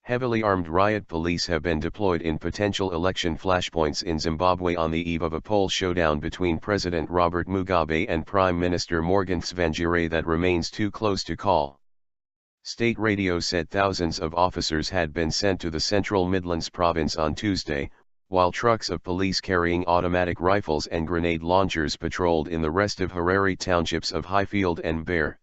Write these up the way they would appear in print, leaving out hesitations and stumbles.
Heavily armed riot police have been deployed in potential election flashpoints in Zimbabwe on the eve of a poll showdown between President Robert Mugabe and Prime Minister Morgan Tsvangirai that remains too close to call. State radio said thousands of officers had been sent to the central Midlands province on Tuesday, while trucks of police carrying automatic rifles and grenade launchers patrolled in the restive Harare townships of Highfield and Mbare.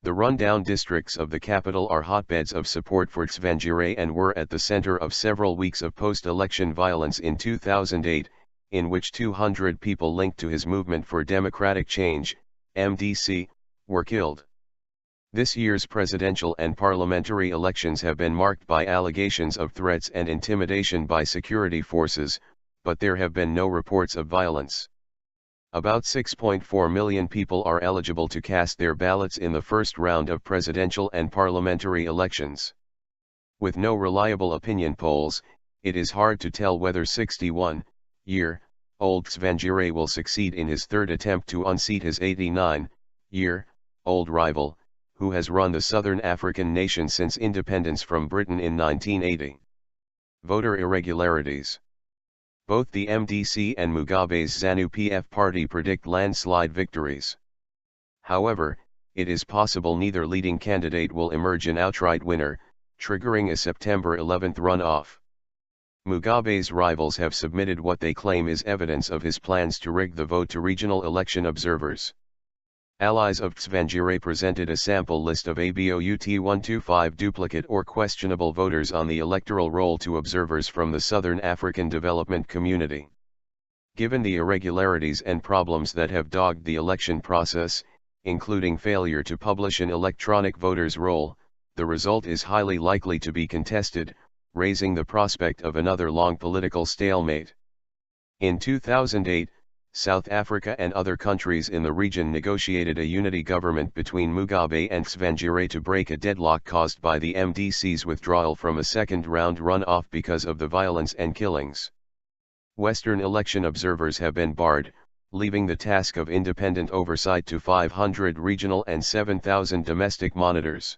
The rundown districts of the capital are hotbeds of support for Tsvangirai and were at the center of several weeks of post-election violence in 2008, in which 200 people linked to his movement for democratic change, MDC, were killed. This year's presidential and parliamentary elections have been marked by allegations of threats and intimidation by security forces, but there have been no reports of violence. About 6.4 million people are eligible to cast their ballots in the first round of presidential and parliamentary elections. With no reliable opinion polls, it is hard to tell whether 61-year-old Tsvangirai will succeed in his third attempt to unseat his 89-year-old rival, who has run the southern African nation since independence from Britain in 1980. Voter irregularities. Both the MDC and Mugabe's ZANU-PF party predict landslide victories. However, it is possible neither leading candidate will emerge an outright winner, triggering a September 11 runoff. Mugabe's rivals have submitted what they claim is evidence of his plans to rig the vote to regional election observers. Allies of Tsvangirai presented a sample list of about 125 duplicate or questionable voters on the electoral roll to observers from the Southern African Development Community. Given the irregularities and problems that have dogged the election process, including failure to publish an electronic voters' roll, the result is highly likely to be contested, raising the prospect of another long political stalemate. In 2008, South Africa and other countries in the region negotiated a unity government between Mugabe and Tsvangirai to break a deadlock caused by the MDC's withdrawal from a second-round runoff because of the violence and killings. Western election observers have been barred, leaving the task of independent oversight to 500 regional and 7,000 domestic monitors.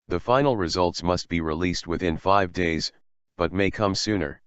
The final results must be released within 5 days, but may come sooner.